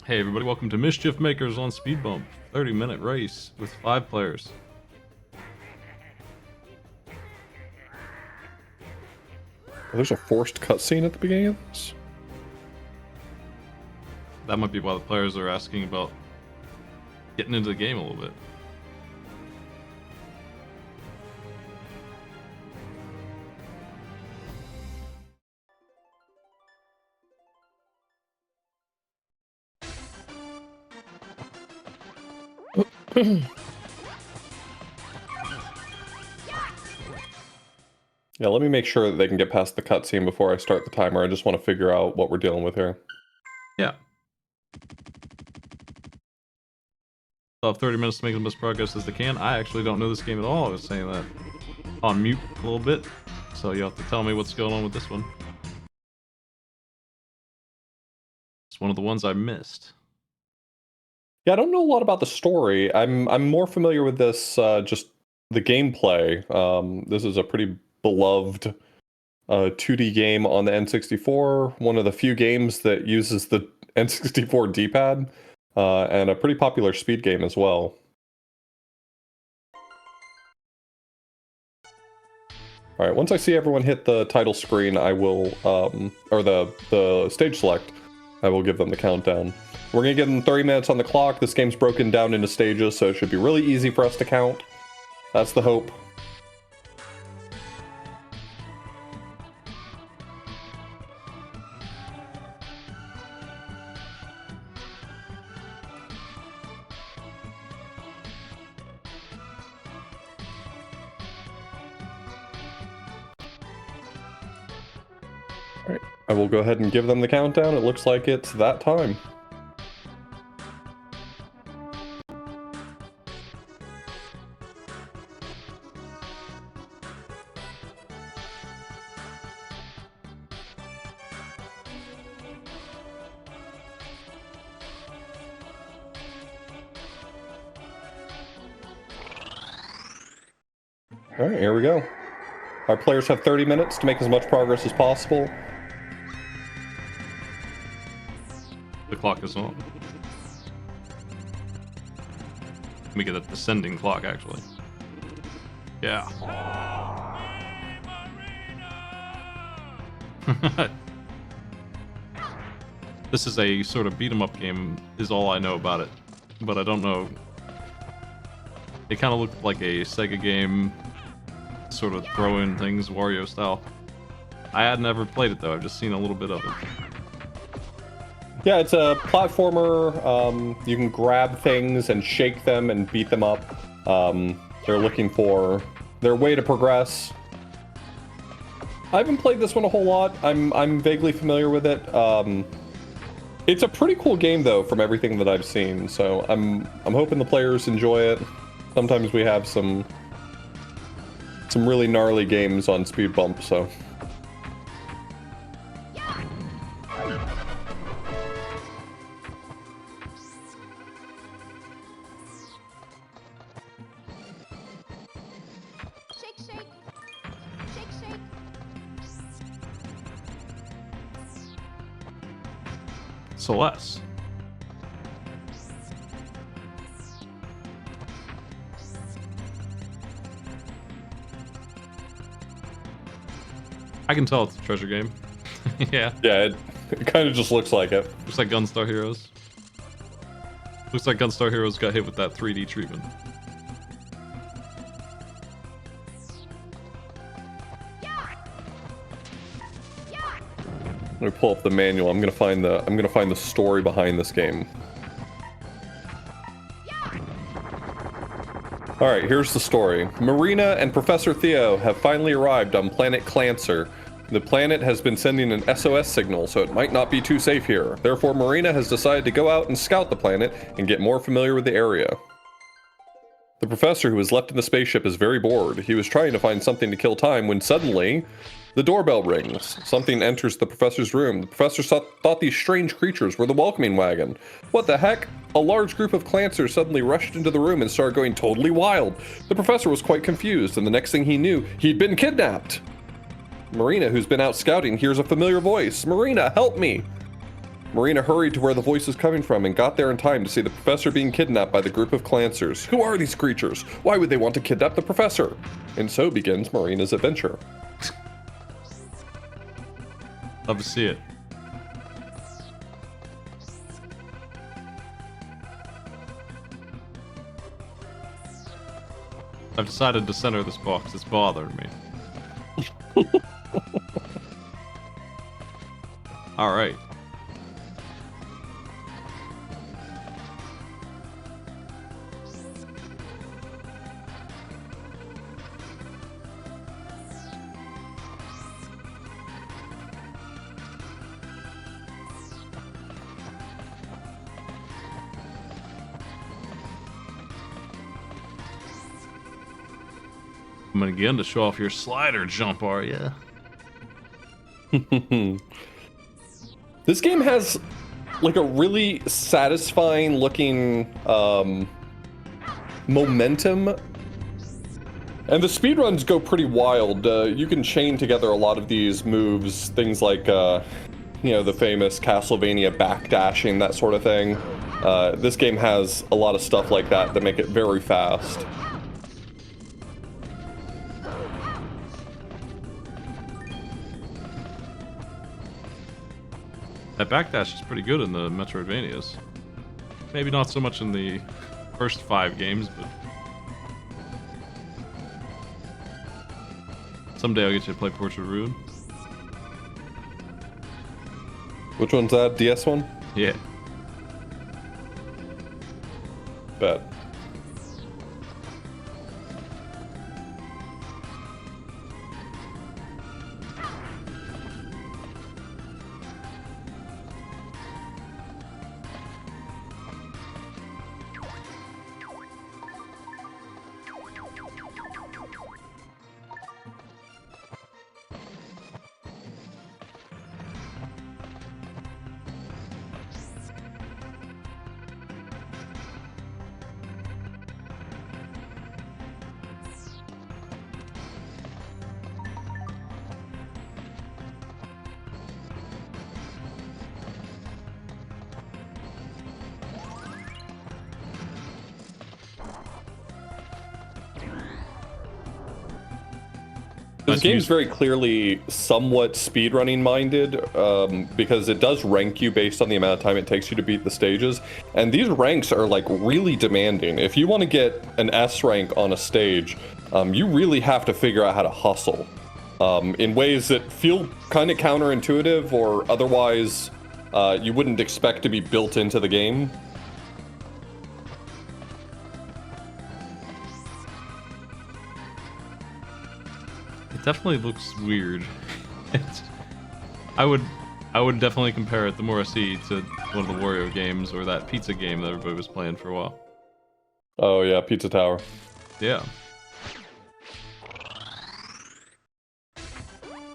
Hey everybody, welcome to Mischief Makers on Speedbump. 30-minute race with 5 players. There's a forced cutscene at the beginning of this? That might be why the players are asking about getting into the game a little bit. Yeah, let me make sure that they can get past the cutscene before I start the timer. I just want to figure out what we're dealing with here. Yeah. They'll have 30 minutes to make the best progress as they can. I actually don't know this game at all. I was saying that on mute a little bit, so you'll have to tell me what's going on with this one. It's one of the ones I missed. Yeah, I don't know a lot about the story. I'm more familiar with this, just the gameplay. This is a pretty beloved 2D game on the N64. One of the few games that uses the N64 D-pad, and a pretty popular speed game as well. All right, once I see everyone hit the title screen, I will, or the stage select, I will give them the countdown. We're gonna give them 30 minutes on the clock. This game's broken down into stages, so it should be really easy for us to count. That's the hope. All right, I will go ahead and give them the countdown. It looks like it's that time. All right, here we go. Our players have 30 minutes to make as much progress as possible. The clock is on. Let me get a descending clock, actually. Yeah. This is a sort of beat-em-up game, is all I know about it. But I don't know. It kind of looked like a Sega game, sort of throw-in things, Wario style. I had never played it, though. I've just seen a little bit of it. Yeah, it's a platformer. You can grab things and shake them and beat them up. They're looking for their way to progress. I haven't played this one a whole lot. I'm vaguely familiar with it. It's a pretty cool game, though, from everything that I've seen. So I'm hoping the players enjoy it. Sometimes we have some really gnarly games on Speedbump, so. Celeste. I can tell it's a treasure game. Yeah. Yeah, it kind of just looks like it. Looks like Gunstar Heroes. Looks like Gunstar Heroes got hit with that 3D treatment. Let me pull up the manual. I'm gonna find the story behind this game. Alright, here's the story. Marina and Professor Theo have finally arrived on planet Clancer. The planet has been sending an SOS signal, so it might not be too safe here. Therefore, Marina has decided to go out and scout the planet and get more familiar with the area. The professor who was left in the spaceship is very bored. He was trying to find something to kill time when suddenly, the doorbell rings. Something enters the professor's room. The professor thought these strange creatures were the welcoming wagon. What the heck? A large group of Clancers suddenly rushed into the room and started going totally wild. The professor was quite confused, and the next thing he knew, he'd been kidnapped. Marina, who's been out scouting, hears a familiar voice. Marina, help me! Marina hurried to where the voice was coming from and got there in time to see the professor being kidnapped by the group of Clancers. Who are these creatures? Why would they want to kidnap the professor? And so begins Marina's adventure. Love to see it. I've decided to center this box. It's bothering me. All right. I'm gonna begin to show off your slider jump, are ya? This game has like a really satisfying looking momentum, and the speedruns go pretty wild. You can chain together a lot of these moves, things like you know, the famous Castlevania backdashing, that sort of thing. This game has a lot of stuff like that that make it very fast. That backdash is pretty good in the Metroidvanias. Maybe not so much in the first 5 games, but someday I'll get you to play Portrait of Ruin. Which one's that? DS one? Yeah. Bet. This game's very clearly somewhat speedrunning minded, because it does rank you based on the amount of time it takes you to beat the stages, and these ranks are like really demanding. If you want to get an S rank on a stage, you really have to figure out how to hustle in ways that feel kind of counterintuitive, or otherwise you wouldn't expect to be built into the game. It definitely looks weird. I would definitely compare it, the more I see, to one of the Wario games or that pizza game that everybody was playing for a while. Oh yeah, Pizza Tower. Yeah.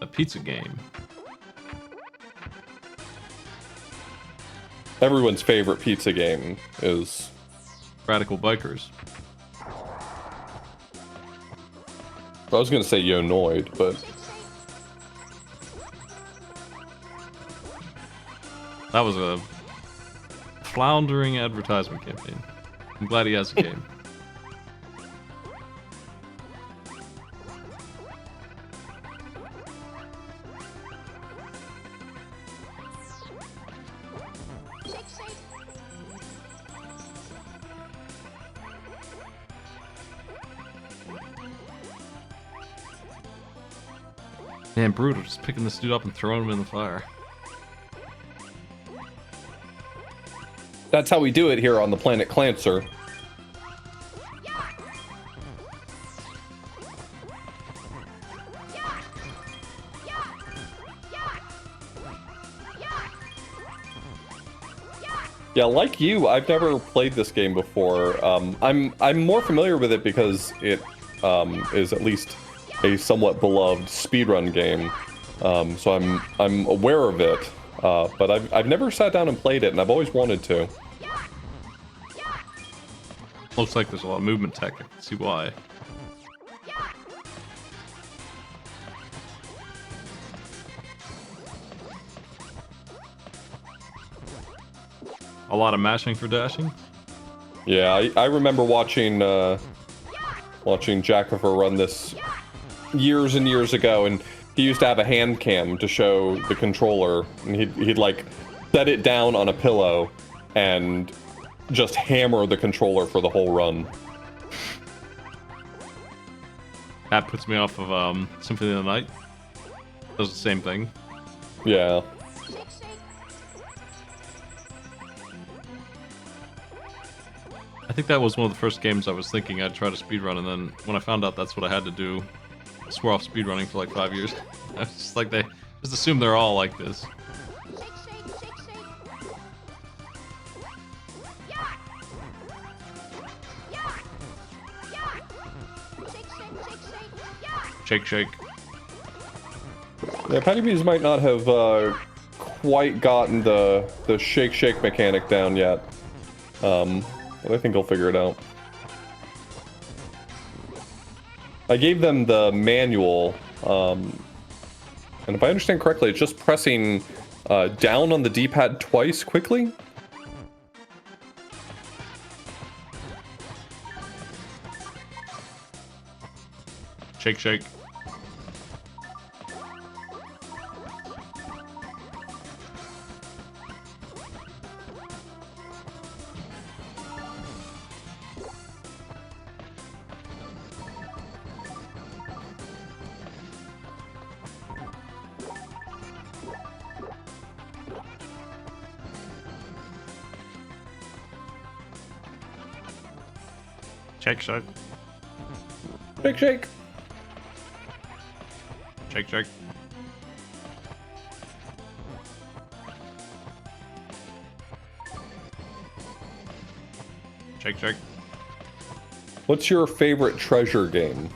A pizza game. Everyone's favorite pizza game is Radical Bikers. I was gonna say Yonoid, but That was a floundering advertisement campaign. I'm glad he has a game. Man, brutal, just picking this dude up and throwing him in the fire. that's how we do it here on the planet Clancer. Yeah, like you, I've never played this game before. I'm more familiar with it because it is at least a somewhat beloved speedrun game. So I'm aware of it, but I've never sat down and played it, and I've always wanted to. Looks like there's a lot of movement tech. I can see why. A lot of mashing for dashing. Yeah, I remember watching watching Jackifer run this years and years ago, and he used to have a hand cam to show the controller, and he'd like set it down on a pillow and just hammer the controller for the whole run. That puts me off of Symphony of the Night. Does the same thing. Yeah. I think that was one of the first games I was thinking I'd try to speedrun, and then when I found out that's what I had to do, I swore off speedrunning for like 5 years. I was just like, they just assume they're all like this. Shake, shake. Yeah, Patty B's might not have quite gotten the shake shake mechanic down yet. But I think he'll figure it out. I gave them the manual, and if I understand correctly, it's just pressing down on the D-pad twice quickly. Shake, shake. Shake, shake. Shake, shake. Shake, shake. Shake, shake. What's your favorite treasure game?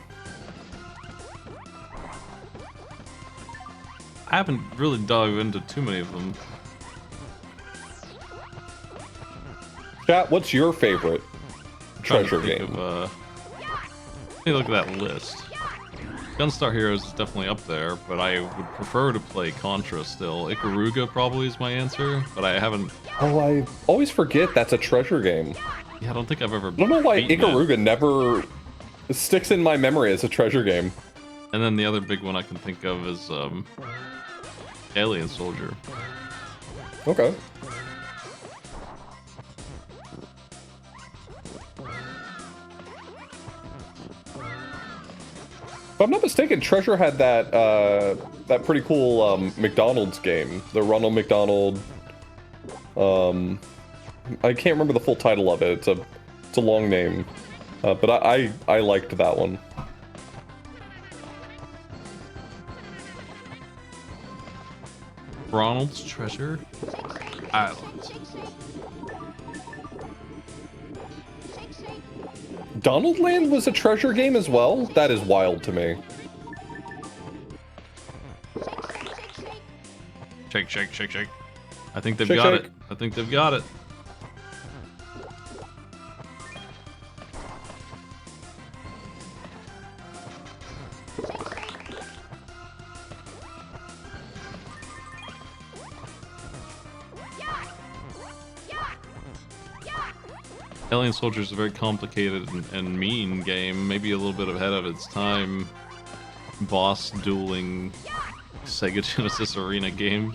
I haven't really dug into too many of them. Chat, what's your favorite treasure game? Let me look at that list. Gunstar Heroes is definitely up there, but I would prefer to play Contra still. Ikaruga probably is my answer, but I haven't... Oh, I always forget that's a treasure game. Yeah, I don't think I've ever... I don't know why beaten Ikaruga it. never sticks in my memory as a treasure game. And then the other big one I can think of is Alien Soldier. Okay. If I'm not mistaken, Treasure had that that pretty cool McDonald's game, the Ronald McDonald. I can't remember the full title of it. It's a long name, but I liked that one. Ronald's Treasure Island. Donald Land was a treasure game as well? That is wild to me. Shake, shake, shake, shake. I think they've Shake, got shake. it. I think they've got it. Alien Soldier is a very complicated and mean game, maybe a little bit ahead of its time. Boss dueling Sega Genesis Arena game.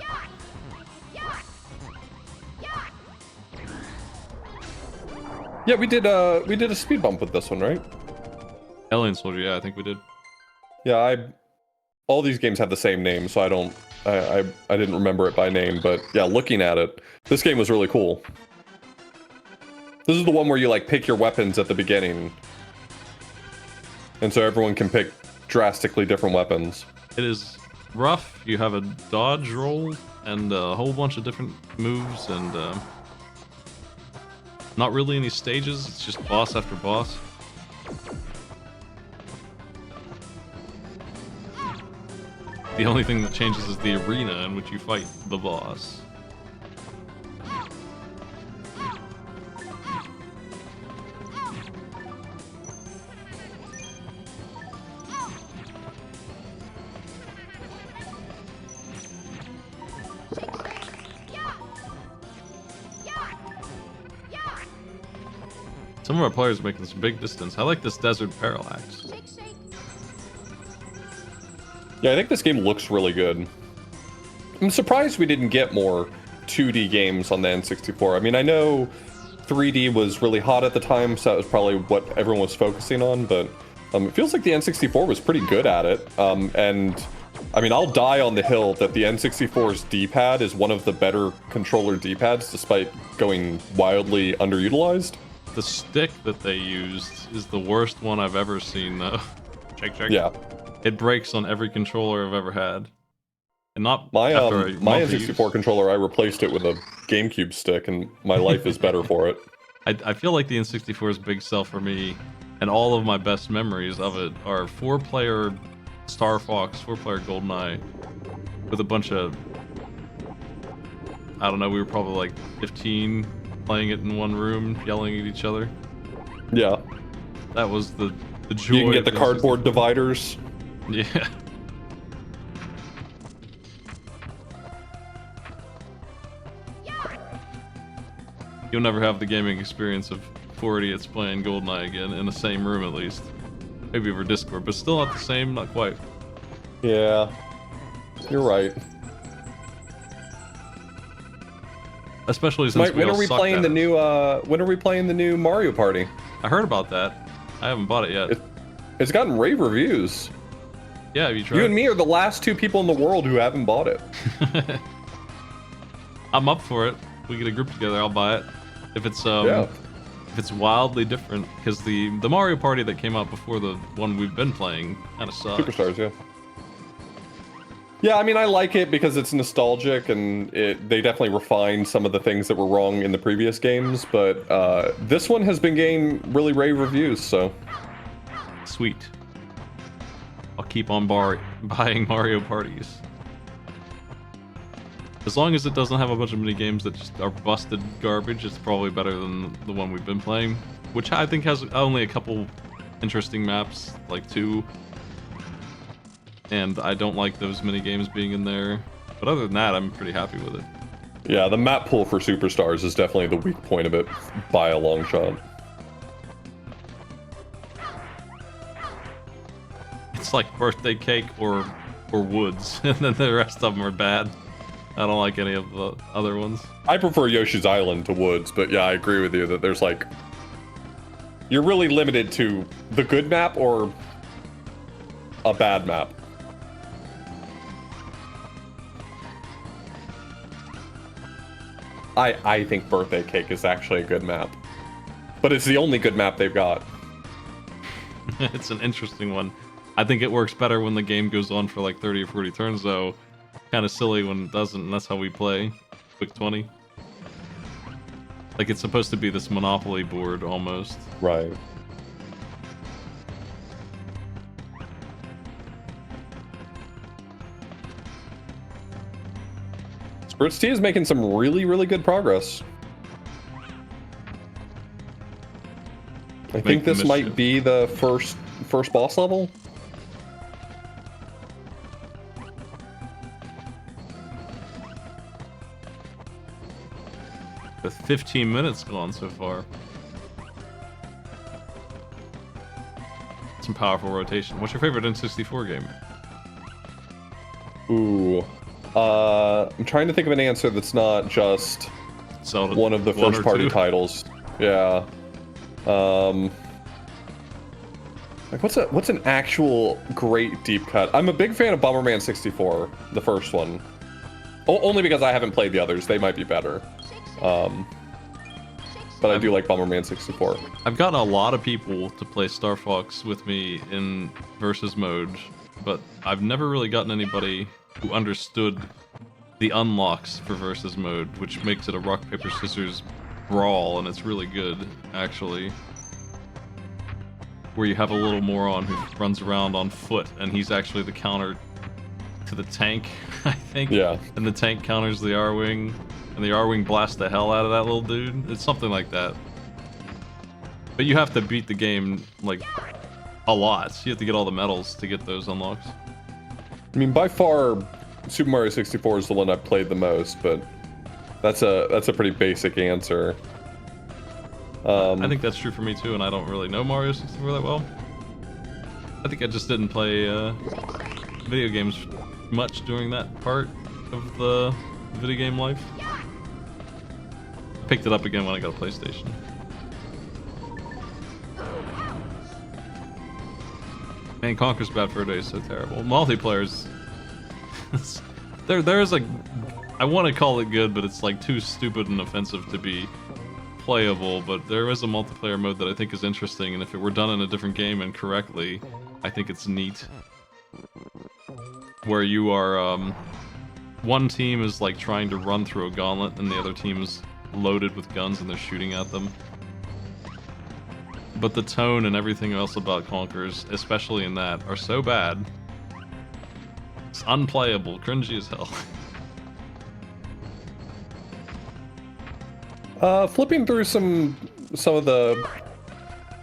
Yeah, we did a speed bump with this one, right? Alien Soldier, yeah, I think we did. Yeah, all these games have the same name, so I didn't remember it by name, but yeah, looking at it, this game was really cool. This is the one where you like pick your weapons at the beginning, and so everyone can pick drastically different weapons. It is rough. You have a dodge roll and a whole bunch of different moves, and not really any stages. It's just boss after boss. The only thing that changes is the arena in which you fight the boss. Some of our players are making some big distance. I like this desert parallax. Yeah, I think this game looks really good. I'm surprised we didn't get more 2D games on the N64. I mean, I know 3D was really hot at the time, so that was probably what everyone was focusing on, but it feels like the N64 was pretty good at it. And I mean, I'll die on the hill that the N64's D-pad is one of the better controller D-pads, despite going wildly underutilized. The stick that they used is the worst one I've ever seen, though. Check. Yeah. It breaks on every controller I've ever had. And not my after my N64 controller, I replaced it with a GameCube stick, and my life is better for it. I feel like the N64's big sell for me, and all of my best memories of it are 4-player Star Fox, 4-player GoldenEye, with a bunch of, I don't know, we were probably like 15 playing it in one room, yelling at each other. Yeah. That was the joy. You can get the cardboard dividers. Yeah. You'll never have the gaming experience of 4 idiots playing GoldenEye again, in the same room at least. Maybe over Discord, but still not the same, not quite. Yeah, you're right. Especially since Mike, when are we playing the new? When are we playing the new Mario Party? I heard about that. I haven't bought it yet. It's gotten rave reviews. Yeah, have you tried? You and me are the last 2 people in the world who haven't bought it. I'm up for it. We get a group together, I'll buy it. If it's if it's wildly different, because the Mario Party that came out before the one we've been playing kind of sucks. Superstars, yeah. Yeah, I mean, I like it because it's nostalgic, and they definitely refined some of the things that were wrong in the previous games, but this one has been getting really rave reviews, so... Sweet. I'll keep on buying Mario Parties. As long as it doesn't have a bunch of mini games that just are busted garbage, it's probably better than the one we've been playing, which I think has only a couple interesting maps, like 2. And I don't like those mini games being in there. But other than that, I'm pretty happy with it. Yeah, the map pool for Superstars is definitely the weak point of it by a long shot. It's like Birthday Cake or Woods, and then the rest of them are bad. I don't like any of the other ones. I prefer Yoshi's Island to Woods, but yeah, I agree with you that there's like... You're really limited to the good map or a bad map. I think Birthday Cake is actually a good map. But it's the only good map they've got. It's an interesting one. I think it works better when the game goes on for like 30 or 40 turns, though. Kind of silly when it doesn't, and that's how we play. Quick 20. Like, it's supposed to be this Monopoly board, almost. Right. Spritz T is making some really, really good progress. I think this might be the first boss level. With 15 minutes gone so far. Some powerful rotation. What's your favorite N64 game? Ooh. I'm trying to think of an answer that's not just Zelda one of the first party titles. Yeah. Like what's an actual great deep cut? I'm a big fan of Bomberman 64, the first one. Only because I haven't played the others. They might be better. But I do like Bomberman 64. I've gotten a lot of people to play Star Fox with me in versus mode, but I've never really gotten anybody who understood the unlocks for versus mode, which makes it a rock, paper, scissors brawl, and it's really good, actually. Where you have a little moron who runs around on foot, and he's actually the counter to the tank, I think. Yeah. And the tank counters the R-Wing, and the R-Wing blasts the hell out of that little dude. It's something like that. But you have to beat the game, like, a lot. You have to get all the medals to get those unlocks. I mean, by far, Super Mario 64 is the one I've played the most, but that's a pretty basic answer. I think that's true for me too, and I don't really know Mario 64 that well. I think I just didn't play video games much during that part of the video game life. Picked it up again when I got a PlayStation. Man, Conker's Bad Fur Day is so terrible. Multiplayer's... there's like... I want to call it good, but it's like too stupid and offensive to be playable, but there is a multiplayer mode that I think is interesting, and if it were done in a different game and correctly, I think it's neat. Where you are, one team is like trying to run through a gauntlet, and the other team is loaded with guns and they're shooting at them. But the tone and everything else about Conkers, especially in that, are so bad. It's unplayable, cringy as hell. Flipping through some of the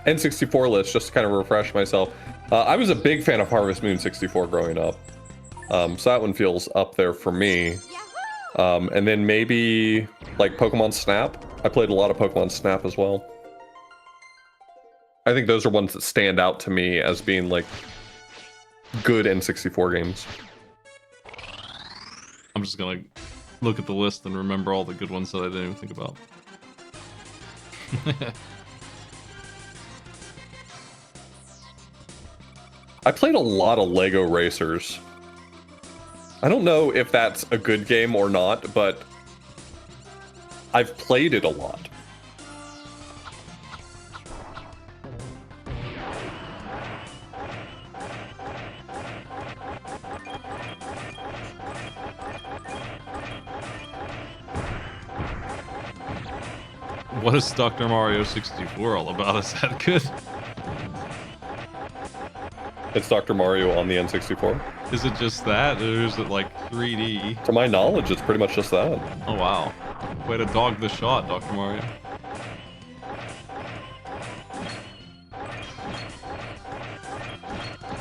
N64 lists just to kind of refresh myself. I was a big fan of Harvest Moon 64 growing up. So that one feels up there for me. And then maybe like Pokemon Snap. I played a lot of Pokemon Snap as well. I think those are ones that stand out to me as being like good N64 games. I'm just gonna look at the list and remember all the good ones that I didn't even think about. I played a lot of Lego Racers. I don't know if that's a good game or not, but I've played it a lot. What is Dr. Mario 64 all about? Is that good? It's Dr. Mario on the N64. Is it just that, or is it like 3D? To my knowledge, it's pretty much just that. Oh wow. Way to dog the shot, Dr. Mario.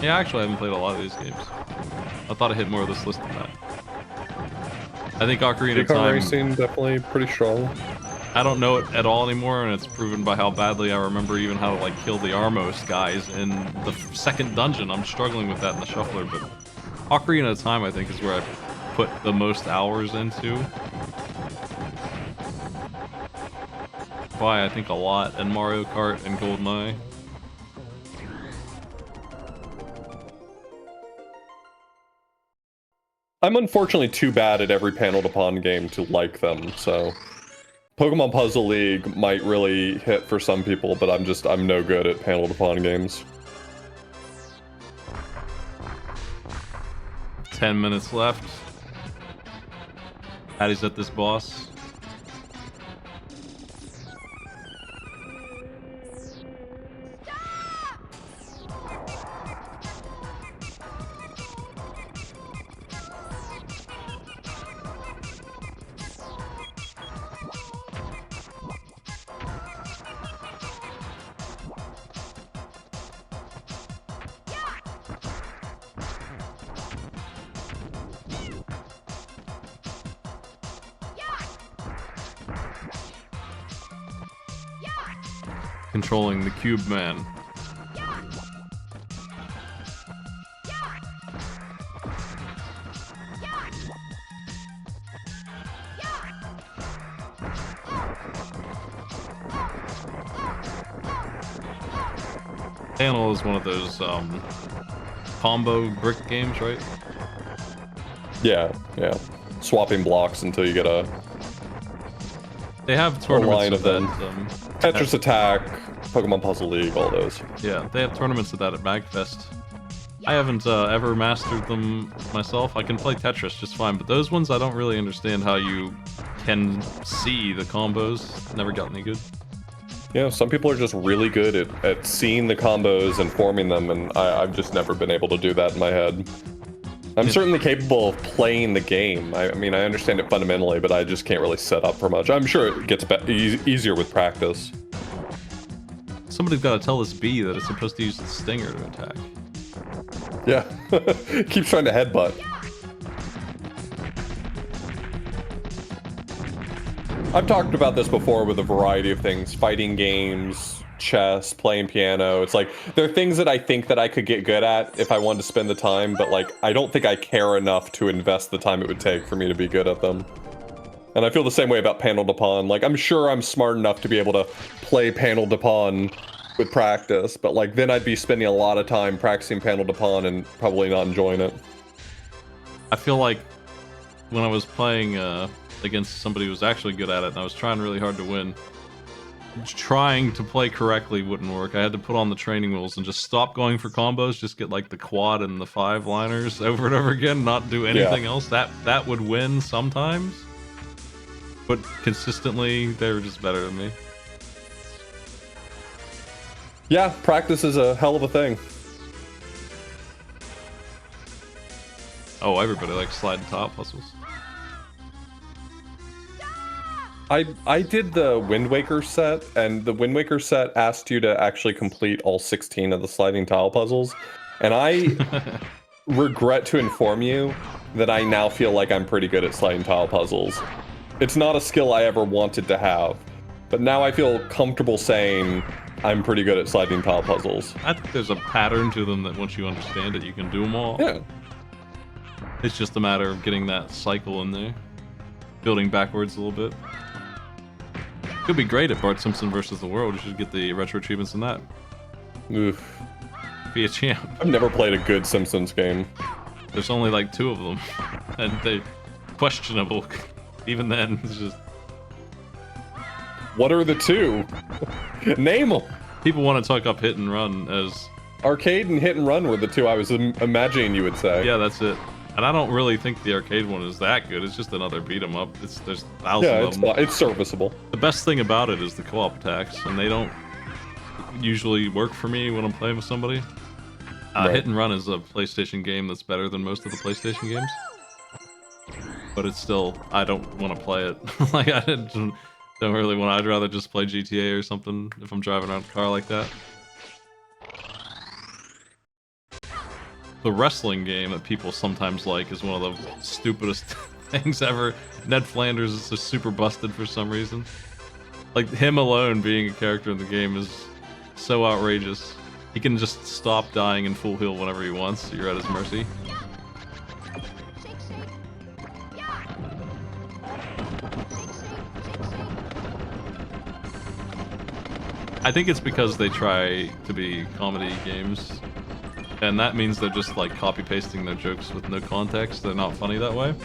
Yeah, actually I haven't played a lot of these games. I thought I hit more of this list than that. I think Ocarina of Time... Racing, definitely pretty strong. I don't know it at all anymore, and it's proven by how badly I remember even how to like kill the Armos guys in the second dungeon. I'm struggling with that in the shuffler, but Ocarina of Time I think is where I put the most hours into. By I think a lot, and Mario Kart and GoldenEye. I'm unfortunately too bad at every panel to pawn game to like them, so... Pokemon Puzzle League might really hit for some people, but I'm no good at panel to pawn games. 10 minutes left. Patty's at this boss. Controlling the Cube Man. Panel is one of those combo brick games, right? Yeah. Swapping blocks until you get a They have tournaments line of them. Tetris Attack, Pokemon Puzzle League, all those. Yeah, they have tournaments of that at MagFest. I haven't ever mastered them myself. I can play Tetris just fine, but those ones I don't really understand how you can see the combos. Never got any good. Yeah, some people are just really good at seeing the combos and forming them, and I've just never been able to do that in my head. I'm certainly capable of playing the game. I mean, I understand it fundamentally, but I just can't really set up for much. I'm sure it gets easier with practice. Somebody's got to tell this bee that it's supposed to use the stinger to attack. Yeah, keeps trying to headbutt. I've talked about this before with a variety of things, fighting games, chess, playing piano. It's like, there are things that I think that I could get good at if I wanted to spend the time, but like, I don't think I care enough to invest the time it would take for me to be good at them. And I feel the same way about Panel de Pawn. Like, I'm sure I'm smart enough to be able to play Panel de Pawn with practice, but like, then I'd be spending a lot of time practicing Panel de Pawn and probably not enjoying it. I feel like when I was playing against somebody who was actually good at it, and I was trying really hard to win, trying to play correctly wouldn't work. I had to put on the training wheels and just stop going for combos, just get like the quad and the 5-liners over and over again, not do anything else. That would win sometimes, but consistently they were just better than me. Yeah, practice is a hell of a thing. Oh, everybody likes slide tile puzzles. I did the Wind Waker set, and the Wind Waker set asked you to actually complete all 16 of the sliding tile puzzles, and I regret to inform you that I now feel like I'm pretty good at sliding tile puzzles. It's not a skill I ever wanted to have, but now I feel comfortable saying I'm pretty good at sliding tile puzzles. I think there's a pattern to them that once you understand it, you can do them all. Yeah. It's just a matter of getting that cycle in there, building backwards a little bit. Could be great at Bart Simpson versus the World. You should get the retro achievements in that. Oof. Be a champ. I've never played a good Simpsons game. There's only like 2 of them, and they questionable. Even then, it's just. What are the 2? Name them. People want to talk up Hit and Run as. Arcade and Hit and Run were the 2 I was imagining you would say. Yeah, that's it. And I don't really think the arcade one is that good. It's just another beat 'em up. There's thousands of them. It's serviceable. The best thing about it is the co-op attacks, and they don't usually work for me when I'm playing with somebody. Right. Hit and Run is a PlayStation game that's better than most of the PlayStation games. But it's still, I don't want to play it. Like, I don't really want to. I'd rather just play GTA or something if I'm driving around a car like that. The wrestling game that people sometimes like is one of the stupidest things ever. Ned Flanders is just super busted for some reason. Like, him alone being a character in the game is so outrageous. He can just stop dying in full heal whenever he wants. You're at his mercy. I think it's because they try to be comedy games. And that means they're just like copy-pasting their jokes with no context. They're not funny that way.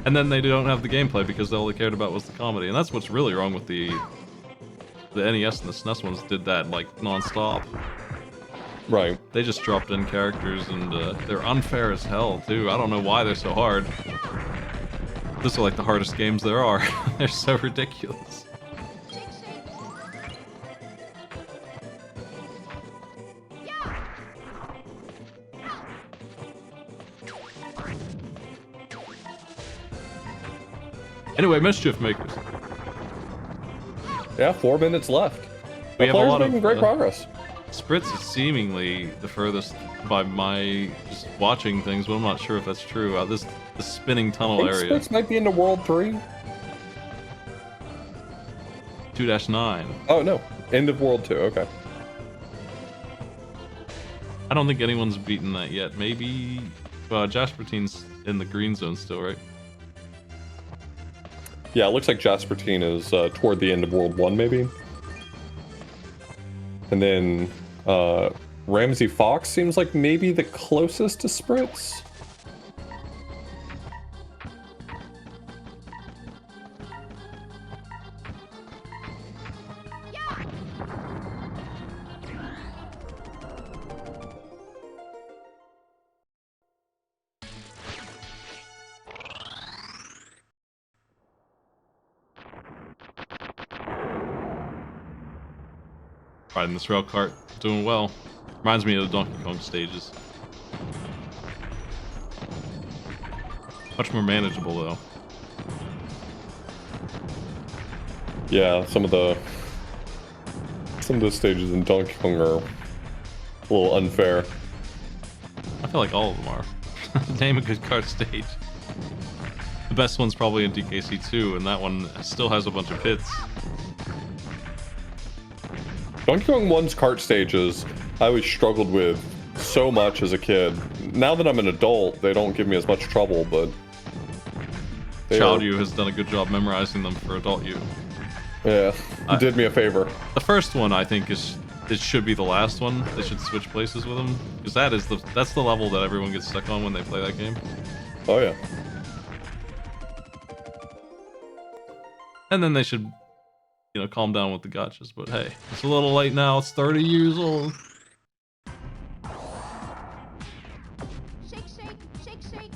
And then they don't have the gameplay because all they cared about was the comedy. And that's what's really wrong with the NES and the SNES ones did that like non-stop. Right. They just dropped in characters and they're unfair as hell too. I don't know why they're so hard. These are like the hardest games there are. They're so ridiculous. Anyway, Mischief Makers. Yeah, 4 minutes left. We have a lot making of great progress. Spritz is seemingly the furthest by my just watching things, but I'm not sure if that's true. The spinning tunnel area. Spritz might be into World 3. 2-9. Oh no, end of World 2. Okay. I don't think anyone's beaten that yet. Maybe Jasperteen's in the green zone still, right? Yeah, it looks like Jasperteen is toward the end of World 1, maybe. And then Ramsey Fox seems like maybe the closest to Spritz. Riding this rail cart, doing well. Reminds me of the Donkey Kong stages. Much more manageable though. Yeah, some of the stages in Donkey Kong are a little unfair. I feel like all of them are. Name a good kart stage. The best one's probably in DKC2, and that one still has a bunch of hits. Donkey Kong 1's kart stages, I always struggled with so much as a kid. Now that I'm an adult, they don't give me as much trouble, but... Child you has done a good job memorizing them for adult you. Yeah, did me a favor. The first one, I think, it should be the last one. They should switch places with them, because that's the level that everyone gets stuck on when they play that game. Oh yeah. And then they should, you know, calm down with the gotchas. But hey, it's a little late now. It's 30 years old. Shake, shake, shake, shake.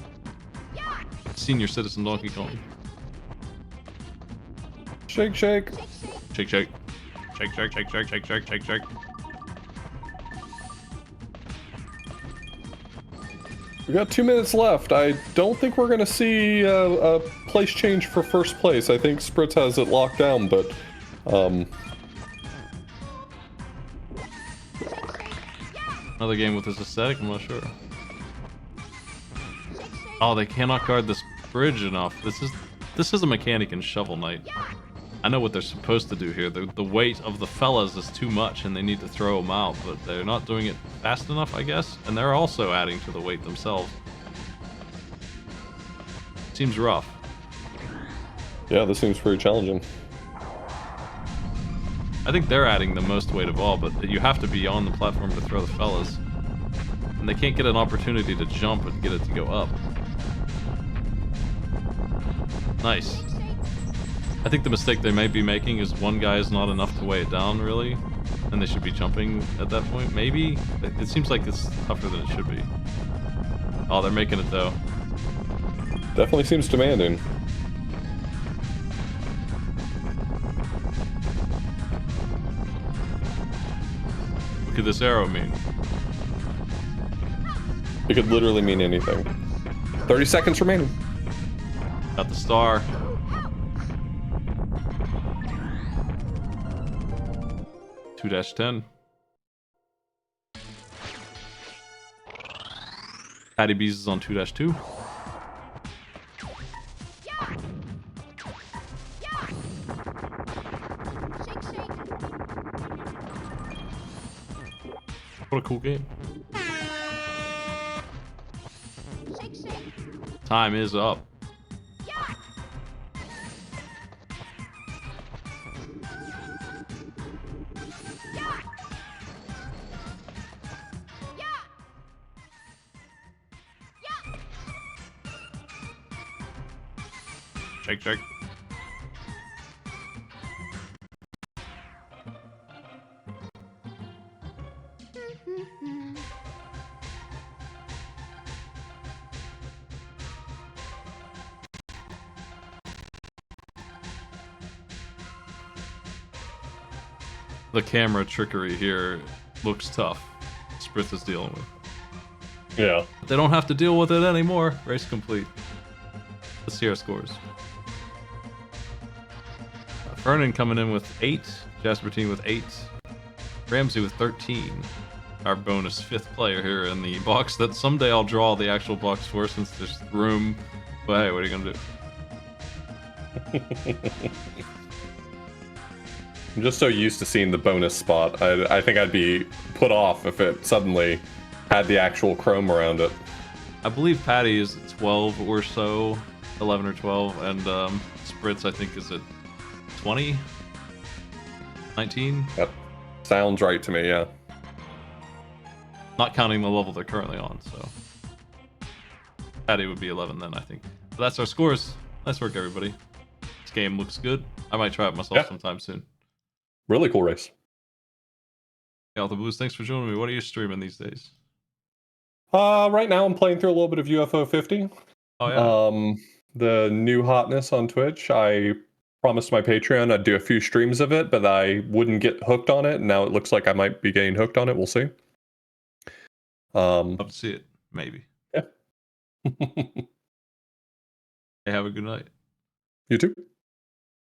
Yeah. Senior citizen Donkey Kong. Shake, shake. Shake, shake. Shake, shake, shake, shake, shake, shake, shake, shake. We got 2 minutes left. I don't think we're gonna see a place change for first place. I think Spritz has it locked down, but Another game with this aesthetic, I'm not sure. Oh, they cannot guard this bridge enough. This is a mechanic in Shovel Knight. I know what they're supposed to do here. The weight of the fellas is too much and they need to throw them out, but they're not doing it fast enough, I guess. And they're also adding to the weight themselves. Seems rough. yeah, this seems pretty challenging. I think they're adding the most weight of all, but you have to be on the platform to throw the fellas. And they can't get an opportunity to jump and get it to go up. Nice. I think the mistake they may be making is one guy is not enough to weigh it down, really. And they should be jumping at that point, maybe? It seems like it's tougher than it should be. Oh, they're making it, though. Definitely seems demanding. What could this arrow mean? It could literally mean anything. 30 seconds remaining. Got the star. -10. Patty Bees is on 2-2. What a cool game. Time is up. Shake, shake. The camera trickery here looks tough. Spritz is dealing with. Yeah. They don't have to deal with it anymore. Race complete. Let's see our scores. Fernan coming in with 8. Jaspertine with 8. Ramsey with 13. Our bonus 5th player here in the box that someday I'll draw the actual box for since there's room. But hey, what are you gonna do? I'm just so used to seeing the bonus spot. I think I'd be put off if it suddenly had the actual chrome around it. I believe Patty is at 12 or so. 11 or 12. And Spritz, I think, is at 20? 19? That sounds right to me, yeah. Not counting the level they're currently on, so. Patty would be 11 then, I think. But that's our scores. Nice work, everybody. This game looks good. I might try it myself sometime soon. Really cool race. Hey, Alpha Blues, thanks for joining me. What are you streaming these days? Right now I'm playing through a little bit of UFO 50. Oh, yeah. The new hotness on Twitch. I promised my Patreon I'd do a few streams of it, but I wouldn't get hooked on it. And now it looks like I might be getting hooked on it. We'll see. Love to see it. Maybe. Yeah. Hey, have a good night. You too.